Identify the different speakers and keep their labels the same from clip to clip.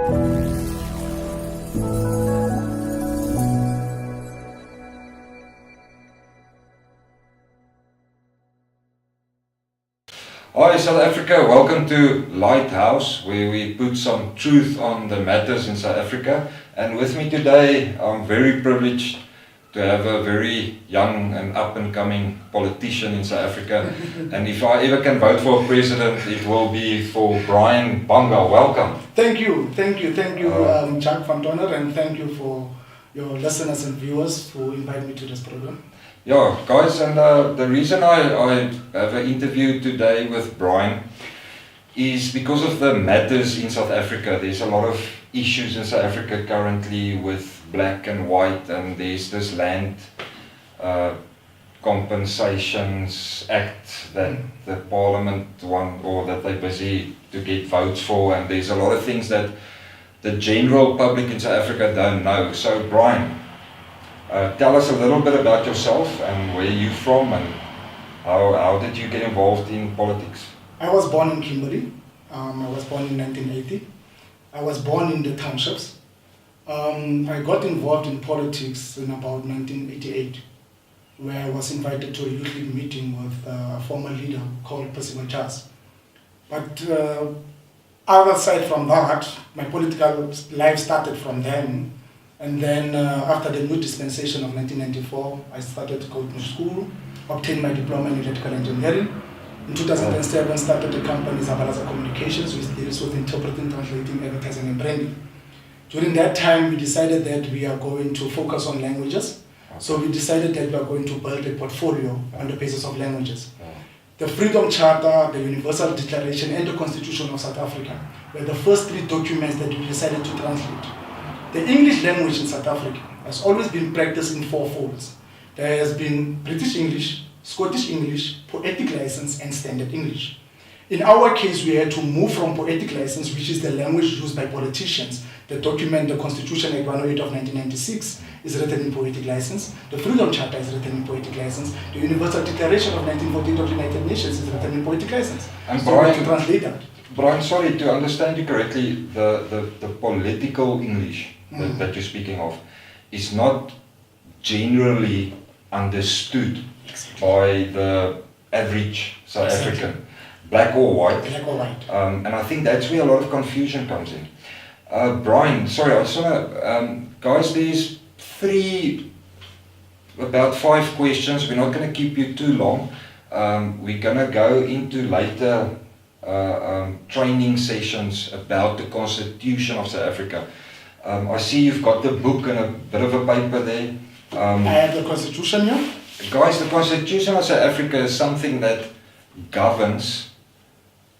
Speaker 1: Hi South Africa, welcome to Lighthouse, where we put some truth on the matters in South Africa. And with me today, I'm very privileged to have a very young and up-and-coming politician in South Africa. And if I ever can vote for a president, it will be for Brain Banga. Welcome.
Speaker 2: Thank you, Jack van Donner, and thank you for your listeners and viewers who invite me to this program.
Speaker 1: Yeah, guys, and the reason I have an interview today with Brian is because of the matters in South Africa. There's a lot of issues in South Africa currently with black and white, and there's this land compensations act that the parliament want, or that they're busy to get votes for, and there's a lot of things that the general public in South Africa don't know. So Brian, tell us a little bit about yourself and where you're from, and how did you get involved in politics?
Speaker 2: I was born in Kimberley. I was born in 1980. I was born in the townships. I got involved in politics in about 1988, where I was invited to a youth league meeting with a former leader called President Charles. But other side from that, my political life started from then. And then after the new dispensation of 1994, I started to go to school, obtained my diploma in electrical engineering. In 2007, started the company Zabalaza Communications, which deals with interpreting, translating, advertising, and branding. During that time, we decided that we are going to focus on languages. So we decided that we are going to build a portfolio on the basis of languages. The Freedom Charter, the Universal Declaration, and the Constitution of South Africa were the first three documents that we decided to translate. The English language in South Africa has always been practiced in four folds. There has been British English, Scottish English, Poetic License, and Standard English. In our case, we had to move from Poetic License, which is the language used by politicians. The document, the Constitution Act 108 of 1996, is written in Poetic License. The Freedom Charter is written in Poetic License. The Universal Declaration of 1948 of the United Nations is written in Poetic License.
Speaker 1: And
Speaker 2: so we have to translate that.
Speaker 1: Brian, sorry, to understand you correctly, the political English that you're speaking of is not generally understood by the average South African, black or white.
Speaker 2: Black or white.
Speaker 1: And I think that's where a lot of confusion comes in. Brian, sorry, I just want to, guys, there's about 5 questions. We're not going to keep you too long. We're going to go into later training sessions about the Constitution of South Africa. I see you've got the book and a bit of a paper there.
Speaker 2: I have the Constitution here.
Speaker 1: Guys, the Constitution of South Africa is something that governs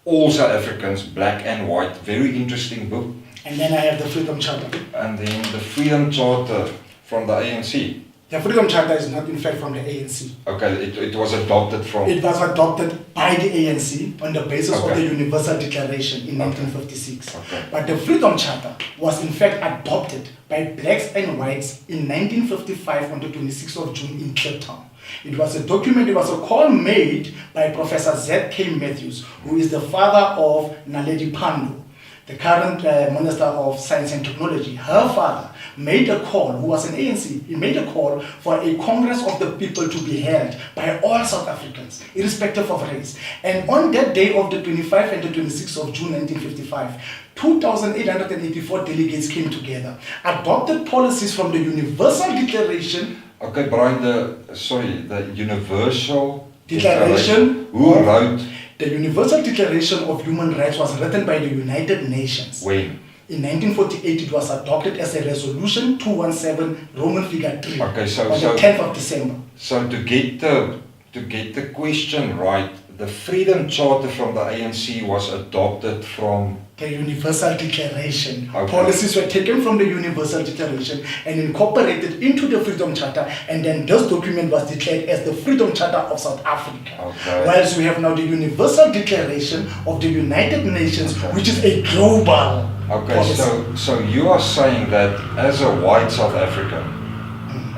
Speaker 1: all South Africans, black and white. Very interesting book.
Speaker 2: And then I have the Freedom Charter.
Speaker 1: And then the Freedom Charter from the ANC.
Speaker 2: The Freedom Charter is not in fact from the ANC.
Speaker 1: Okay, it was adopted from...
Speaker 2: It was adopted by the ANC on the basis of the Universal Declaration in 1956.
Speaker 1: Okay.
Speaker 2: But the Freedom Charter was in fact adopted by blacks and whites in 1955 on the 26th of June in Cape Town. It was a document, it was a call made by Professor Z.K. Matthews, who is the father of Naledi Pandor, the current Minister of Science and Technology. Her father made a call, who was an ANC, he made a call for a Congress of the People to be held by all South Africans, irrespective of race. And on that day of the 25th and the 26th of June 1955, 2,884 delegates came together, adopted policies from the Universal Declaration.
Speaker 1: Okay, Brian, the Universal
Speaker 2: Declaration.
Speaker 1: Who wrote?
Speaker 2: The Universal Declaration of Human Rights was written by the United Nations.
Speaker 1: When?
Speaker 2: In 1948, it was adopted as a Resolution 217, Roman figure 3, on the 10th of December.
Speaker 1: So to get the question right, the Freedom Charter from the ANC was adopted from
Speaker 2: the Universal Declaration.
Speaker 1: Okay.
Speaker 2: Policies were taken from the Universal Declaration and incorporated into the Freedom Charter, and then this document was declared as the Freedom Charter of South Africa.
Speaker 1: Okay.
Speaker 2: Whilst we have now the Universal Declaration of the United Nations, which is a global policy.
Speaker 1: So you are saying that as a white South African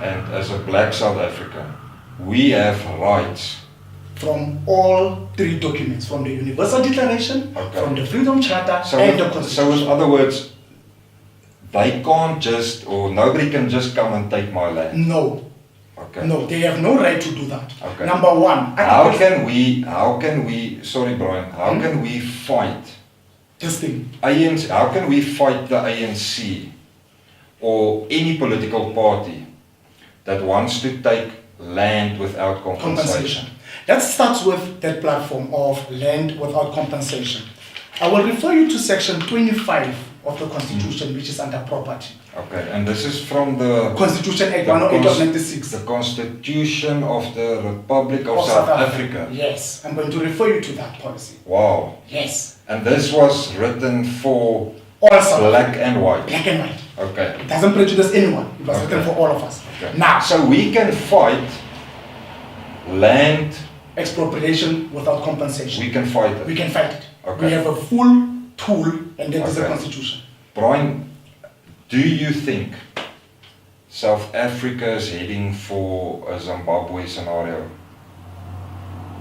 Speaker 1: and as a black South African, we have rights
Speaker 2: from all three documents, from the Universal Declaration, from the Freedom Charter, and the Constitution.
Speaker 1: So in other words, they can't just, or nobody can just come and take my land.
Speaker 2: No.
Speaker 1: Okay.
Speaker 2: No, they have no right to do that.
Speaker 1: Okay.
Speaker 2: Number one.
Speaker 1: How can we, sorry Brian, how can we fight
Speaker 2: This thing.
Speaker 1: ANC, how can we fight the ANC or any political party that wants to take land without compensation?
Speaker 2: That starts with that platform of land without compensation. I will refer you to section 25 of the Constitution, which is under property.
Speaker 1: Okay, and this is from the
Speaker 2: Constitution Act 108 of 96.
Speaker 1: The Constitution of the Republic of
Speaker 2: Of
Speaker 1: South Africa.
Speaker 2: Yes, I'm going to refer you to that policy.
Speaker 1: Wow.
Speaker 2: Yes.
Speaker 1: And this was written for
Speaker 2: All South
Speaker 1: black and white.
Speaker 2: Black and white.
Speaker 1: Okay.
Speaker 2: It doesn't prejudice anyone. It was written for all of us.
Speaker 1: Okay.
Speaker 2: Now,
Speaker 1: so we can fight land.
Speaker 2: Expropriation without compensation.
Speaker 1: We can fight it.
Speaker 2: We can fight it.
Speaker 1: Okay.
Speaker 2: We have a full tool, and that is the
Speaker 1: Okay.
Speaker 2: Constitution.
Speaker 1: Brian, do you think South Africa is heading for a Zimbabwe scenario?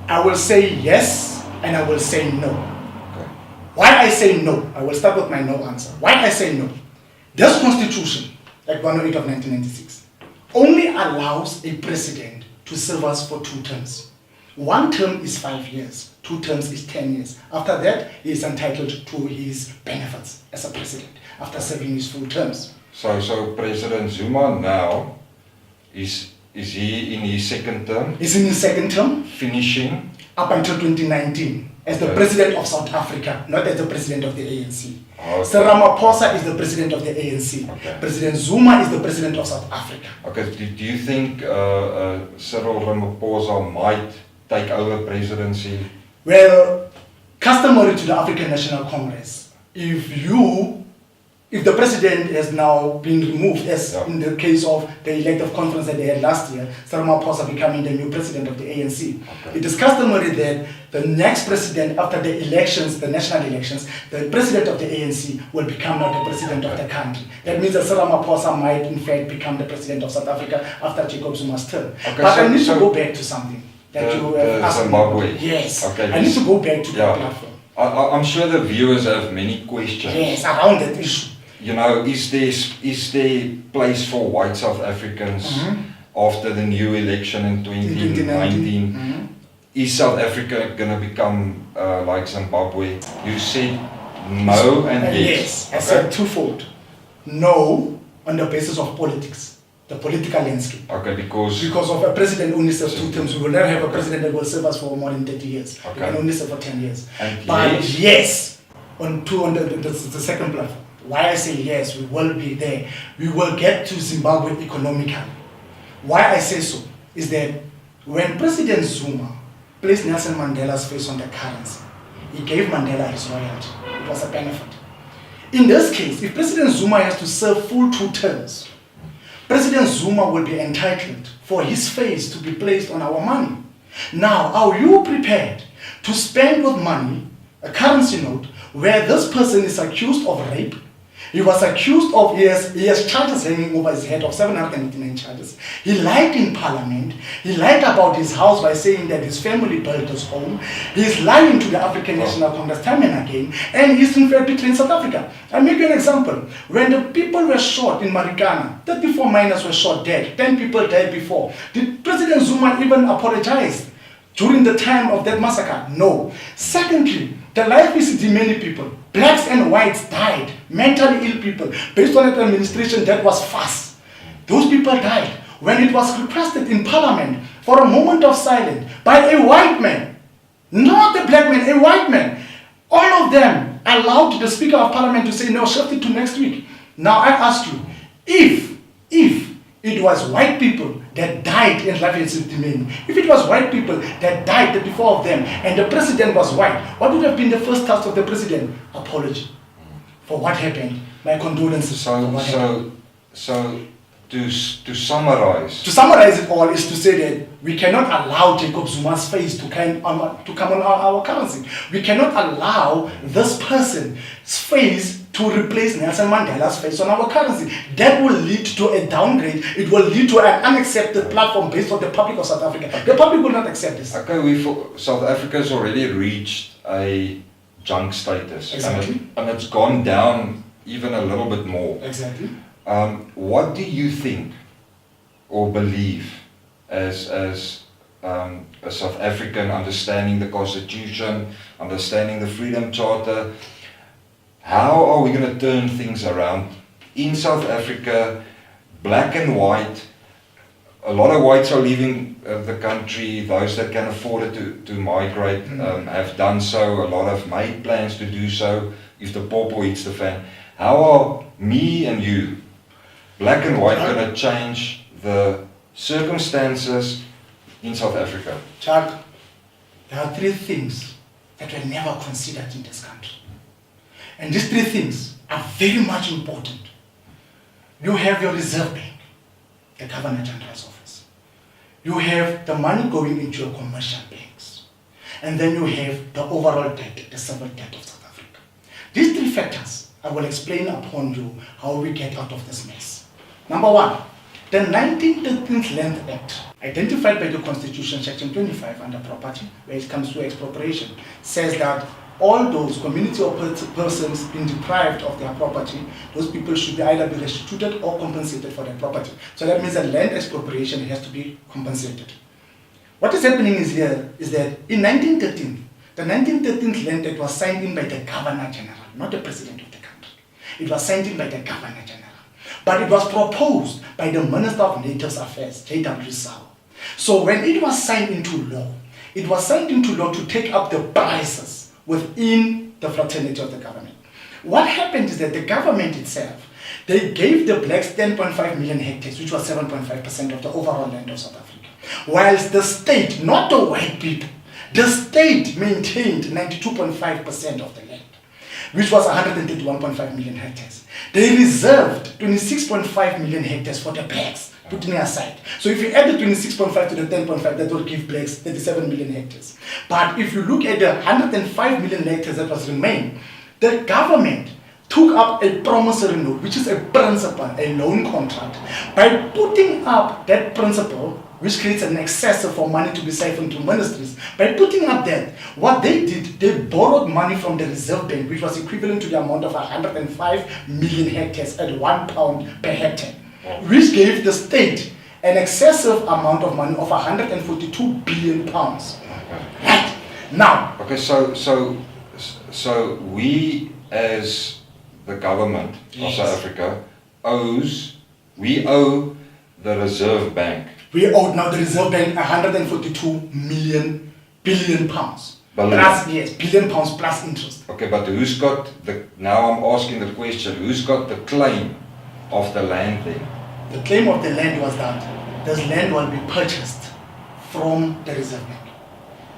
Speaker 2: I will say yes, and I will say no.
Speaker 1: Okay.
Speaker 2: Why I say no? I will start with my no answer. Why I say no? This Constitution, Act 108 of 1996, only allows a president to serve us for 2 terms. 1 term is 5 years, 2 terms is 10 years. After that, he is entitled to his benefits as a president after serving his full terms.
Speaker 1: So President Zuma now is he in his second term?
Speaker 2: He's in his second term,
Speaker 1: Finishing
Speaker 2: up until 2019, as the
Speaker 1: Okay.
Speaker 2: president of South Africa, not as the president of the ANC.
Speaker 1: Okay.
Speaker 2: Sir Ramaphosa is the president of the ANC.
Speaker 1: Okay.
Speaker 2: President Zuma is the president of South Africa.
Speaker 1: Okay, do you think Cyril Ramaphosa might take over presidency?
Speaker 2: Well, customary to the African National Congress, if the president has now been removed, as
Speaker 1: Yeah.
Speaker 2: in the case of the elective conference that they had last year, Sir Ramaphosa becoming the new president of the ANC,
Speaker 1: Okay.
Speaker 2: it is customary that the next president after the elections, the national elections, the president of the ANC will become now the president of the country. That means that Sir Ramaphosa might in fact become the president of South Africa after Jacob Zuma's term.
Speaker 1: Okay,
Speaker 2: But I need
Speaker 1: so
Speaker 2: to go back to something that you have asked
Speaker 1: Zimbabwe.
Speaker 2: me. Yes.
Speaker 1: Okay,
Speaker 2: I need to go back to the
Speaker 1: Yeah.
Speaker 2: platform.
Speaker 1: I'm sure the viewers have many questions.
Speaker 2: Yes, around that issue.
Speaker 1: You know, is there place for white South Africans after the new election in 2019? Is South Africa going to become like Zimbabwe? You said no and yes.
Speaker 2: Yes, I said twofold. No, on the basis of politics, the political landscape.
Speaker 1: Okay, because
Speaker 2: Because of a president only serves 2 terms, we will never have a president that will serve us for more than 30 years. We
Speaker 1: Okay.
Speaker 2: can only serve for 10 years.
Speaker 1: And
Speaker 2: But
Speaker 1: yes.
Speaker 2: yes, on the second platform. Why I say yes, we will be there. We will get to Zimbabwe economically. Why I say so is that when President Zuma placed Nelson Mandela's face on the currency, he gave Mandela his royalty. It was a benefit. In this case, if President Zuma has to serve full 2 terms, President Zuma will be entitled for his face to be placed on our money. Now, are you prepared to spend with money, a currency note, where this person is accused of rape? He was accused of, he has charges hanging over his head of 789 charges. He lied in parliament. He lied about his house by saying that his family built his home. He's lying to the African National Congress time and again. And he's in fact betraying South Africa. I'll make you an example. When the people were shot in Marikana, 34 miners were shot dead. 10 people died before. Did President Zuma even apologize during the time of that massacre? No. Secondly, the life is many people. Blacks and whites died. Mentally ill people. Based on an administration that was fast. Those people died. When it was requested in parliament for a moment of silence by a white man, not a black man, a white man, all of them allowed the Speaker of Parliament to say, no, shift it to next week. Now I ask you, if it was white people that died in Lafiya, if it was white people that died the before of them, and the president was white, what would have been the first task of the president? Apology for what happened. My condolences for what happened.
Speaker 1: So to summarize.
Speaker 2: To summarize it all is to say that we cannot allow Jacob Zuma's face to come on our currency. We cannot allow this person's face to replace Nelson Mandela's face on our currency. That will lead to a downgrade. It will lead to an unaccepted platform based on the public of South Africa. The public will not accept this.
Speaker 1: Okay, South Africa has already reached a junk status.
Speaker 2: Exactly.
Speaker 1: And it's gone down even a little bit more.
Speaker 2: Exactly.
Speaker 1: What do you think or believe as a South African, understanding the Constitution, understanding the Freedom Charter? How are we going to turn things around in South Africa, black and white? A lot of whites are leaving the country. Those that can afford it to migrate have done so. A lot have made plans to do so if the popo hits the fan. How are me and you, black and white, going to change the circumstances in South Africa?
Speaker 2: Chuck, there are three things that were never considered in this country. And these three things are very much important. You have your Reserve Bank, the Governor General's office. You have the money going into your commercial banks. And then you have the overall debt, the civil debt of South Africa. These three factors, I will explain upon you how we get out of this mess. Number one, the 1913 Land Act, identified by the Constitution, Section 25 under property, where it comes to expropriation, says that all those community or persons being deprived of their property, those people should either be restituted or compensated for their property. So that means that land expropriation has to be compensated. What is happening is here is that in 1913, the 1913 Land Act was signed in by the Governor General, not the President of the country. It was signed in by the Governor General. But it was proposed by the Minister of Native Affairs, J.W. Sawa. So when it was signed into law, it was signed into law to take up the prices within the fraternity of the government. What happened is that the government itself, they gave the blacks 10.5 million hectares, which was 7.5% of the overall land of South Africa. Whilst the state, not the white people, the state maintained 92.5% of the land, which was 131.5 million hectares. They reserved 26.5 million hectares for the blacks, putting it aside. So if you add the 26.5 to the 10.5, that will give blacks 37 million hectares. But if you look at the 105 million hectares that was remain, the government took up a promissory note, which is a principal, a loan contract. By putting up that principal, which creates an excess for money to be siphoned to ministries, by putting up that, what they did, they borrowed money from the Reserve Bank, which was equivalent to the amount of 105 million hectares at £1 per hectare, which gave the state an excessive amount of money of 142 billion pounds. Right now.
Speaker 1: Okay, so we as the government of South Africa we owe the Reserve Bank.
Speaker 2: We owe now the Reserve Bank 142 billion pounds. Plus, yes, billion pounds plus interest.
Speaker 1: Okay, but who's got now I'm asking the question, who's got the claim of the land then?
Speaker 2: The claim of the land was that this land will be purchased from the Reserve Bank.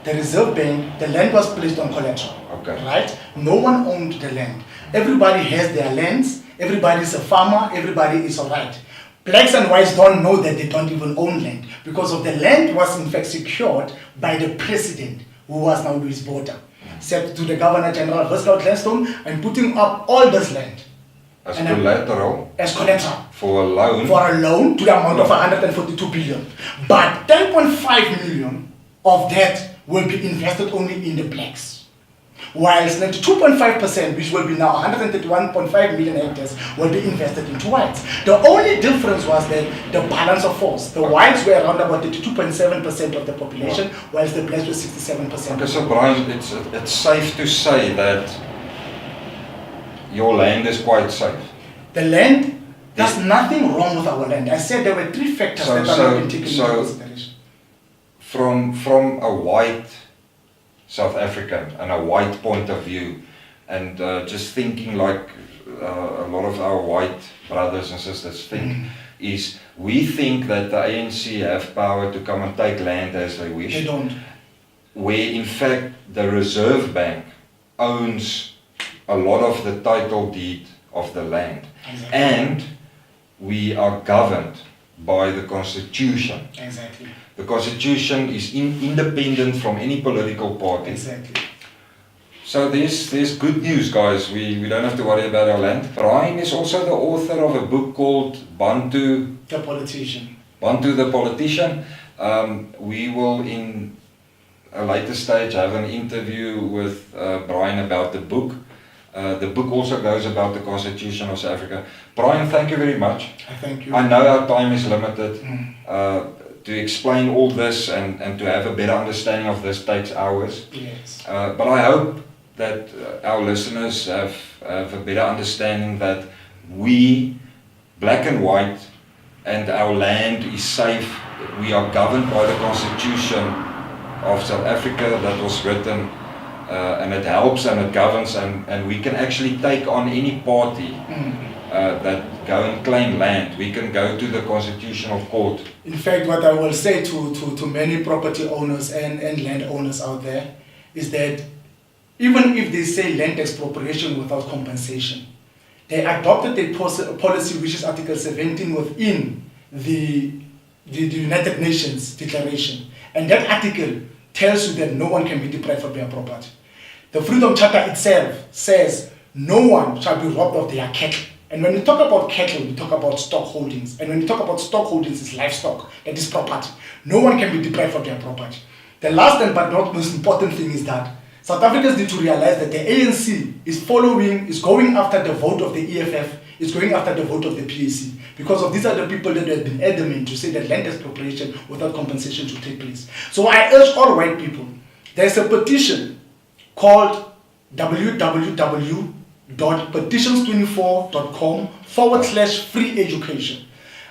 Speaker 2: The Reserve Bank, the land was placed on collateral.
Speaker 1: Okay.
Speaker 2: Right? No one owned the land. Everybody has their lands. Everybody is a farmer. Everybody is alright. Blacks and whites don't know that they don't even own land because of the land was in fact secured by the president, who was now Louis Botha. Said to the Governor General, Viscount Gladstone, I'm putting up all this land.
Speaker 1: As collateral?
Speaker 2: As collateral.
Speaker 1: For a loan?
Speaker 2: For a loan to the amount of 142 billion. But 10.5 million of that will be invested only in the blacks. Whilst 92.5%, which will be now 131.5 million hectares, will be invested into whites. The only difference was that the balance of force. The whites were around about 32.7% of the population, whilst the blacks were 67%.
Speaker 1: Okay, so Brian, it's safe to say that your land is quite safe.
Speaker 2: The land, there's nothing wrong with our land. I said there were three factors that are not taken into consideration.
Speaker 1: From a white South African and a white point of view, and just thinking like a lot of our white brothers and sisters think, is we think that the ANC have power to come and take land as they wish.
Speaker 2: They don't.
Speaker 1: Where in fact the Reserve Bank owns a lot of the title deed of the land.
Speaker 2: Exactly.
Speaker 1: And we are governed by the Constitution.
Speaker 2: Exactly.
Speaker 1: The Constitution is independent from any political party.
Speaker 2: Exactly.
Speaker 1: So there's good news, guys. We don't have to worry about our land. Brian is also the author of a book called Bantu
Speaker 2: The Politician.
Speaker 1: Bantu the Politician. We will in a later stage have an interview with Brian about the book. The book also goes about the Constitution of South Africa. Brian, thank you very much.
Speaker 2: Thank you.
Speaker 1: I know our time is limited. To explain all this and to have a better understanding of this takes hours.
Speaker 2: Yes.
Speaker 1: But I hope that our listeners have a better understanding that we, black and white, and our land is safe. We are governed by the Constitution of South Africa that was written, and it helps and it governs, and we can actually take on any party that go and claim land. We can go to the Constitutional Court.
Speaker 2: In fact, what I will say to many property owners and land owners out there is that even if they say land expropriation without compensation, they adopted a policy which is Article 17 within the United Nations Declaration. And that article tells you that no one can be deprived of their property. The Freedom Charter itself says no one shall be robbed of their cattle. And when we talk about cattle, we talk about stock holdings. And when we talk about stock holdings, it's livestock, that is property. No one can be deprived of their property. The last and but not most important thing is that South Africans need to realize that the ANC is going after the vote of the EFF, is going after the vote of the PAC. Because of these are the people that have been adamant to say that land expropriation without compensation should take place. So I urge all white people, there's a petition called www.petitions24.com/free education.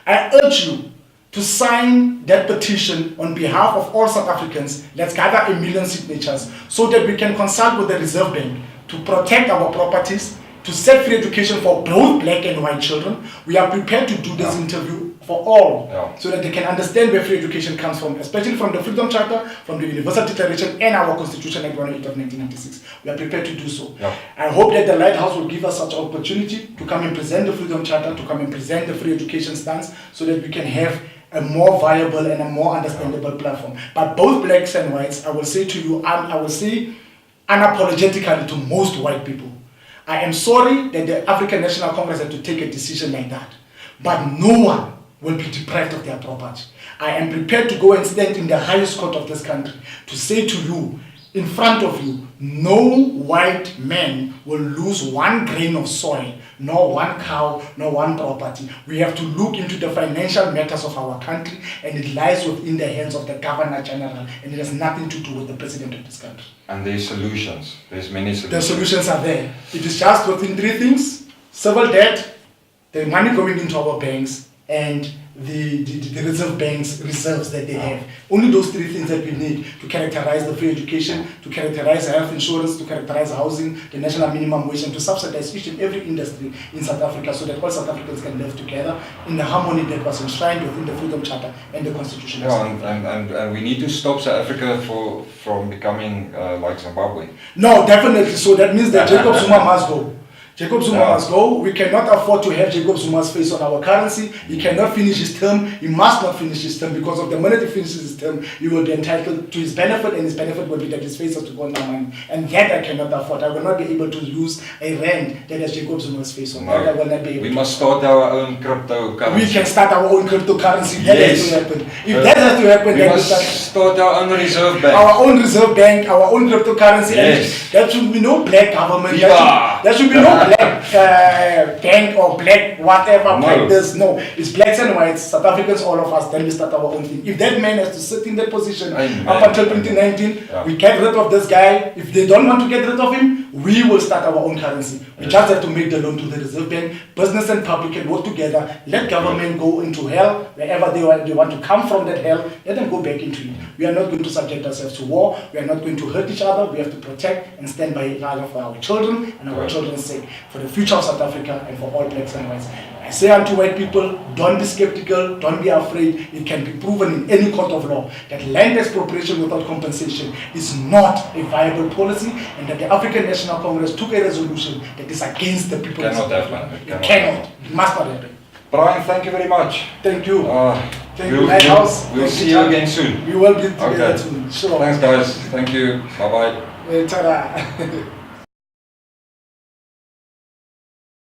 Speaker 2: I urge you to sign that petition on behalf of all South Africans. Let's gather 1 million signatures so that we can consult with the Reserve Bank to protect our properties, to set free education for both black and white children. We are prepared to do this interview for all, so that they can understand where free education comes from, especially from the Freedom Charter, from the Universal Declaration, and our Constitution Act 108 of 1996. We are prepared to do so. I hope that the Lighthouse will give us such an opportunity to come and present the Freedom Charter, to come and present the free education stance, so that we can have a more viable and a more understandable platform. But both blacks and whites, I will say to you, I will say unapologetically to most white people, I am sorry that the African National Congress had to take a decision like that. But no one will be deprived of their property. I am prepared to go and stand in the highest court of this country to say to you, in front of you, no white man will lose 1 grain of soil, nor 1 cow, nor 1 property. We have to look into the financial matters of our country, and it lies within the hands of the Governor General, and it has nothing to do with the President of this country.
Speaker 1: And there's solutions. There's many solutions.
Speaker 2: The solutions are there. It is just within 3 things: civil debt, the money going into our banks, and the Reserve Bank's reserves that they have. Only those 3 things that we need to characterize the free education, to characterize health insurance, to characterize housing, the national minimum wage, and to subsidize each and every industry in South Africa, so that all South Africans can live together in the harmony that was enshrined within the Freedom Charter and the Constitution.
Speaker 1: And we need to stop South Africa from becoming like Zimbabwe.
Speaker 2: No, definitely. So that means that Jacob Zuma must go. Jacob Zuma must go. We cannot afford to have Jacob Zuma's face on our currency. He cannot finish his term. He must not finish his term, because of the minute he finishes his term, he will be entitled to his benefit, and his benefit will be that his face has to go on our money. And that I cannot afford. I will not be able to use a rand that has Jacob Zuma's face on. That I will not be able
Speaker 1: We must start our own cryptocurrency.
Speaker 2: We can start our own cryptocurrency. That has to happen. If that has to happen,
Speaker 1: we
Speaker 2: then
Speaker 1: must start our own reserve bank.
Speaker 2: Our own reserve bank, our own cryptocurrency.
Speaker 1: Yes.
Speaker 2: And there should be no black government.
Speaker 1: Viva.
Speaker 2: There should be no black bank or black whatever. Like this. No, it's blacks and whites, South Africans, all of us. Then we start our own thing. If that man has to sit in that position up until 2019, we get rid of this guy. If they don't want to get rid of him, we will start our own currency. We just have to make the loan to the Reserve Bank. Business and public can work together. Let government go into hell wherever they want to come from that hell. Let them go back into it. We are not going to subject ourselves to war. We are not going to hurt each other. We have to protect and stand by each other for our children and our children's sake, for the future of South Africa and for all blacks and whites. I say unto white people, don't be skeptical, don't be afraid. It can be proven in any court of law that land expropriation without compensation is not a viable policy, and that the African National Congress took a resolution that is against the people.
Speaker 1: It cannot happen.
Speaker 2: It cannot. It must not happen.
Speaker 1: Brian, thank you very much.
Speaker 2: Thank you. Thank you, Lighthouse.
Speaker 1: We'll see you again soon.
Speaker 2: We will be together soon. Sure.
Speaker 1: Thanks, guys. Thank you. Bye-bye.
Speaker 2: Ta-da.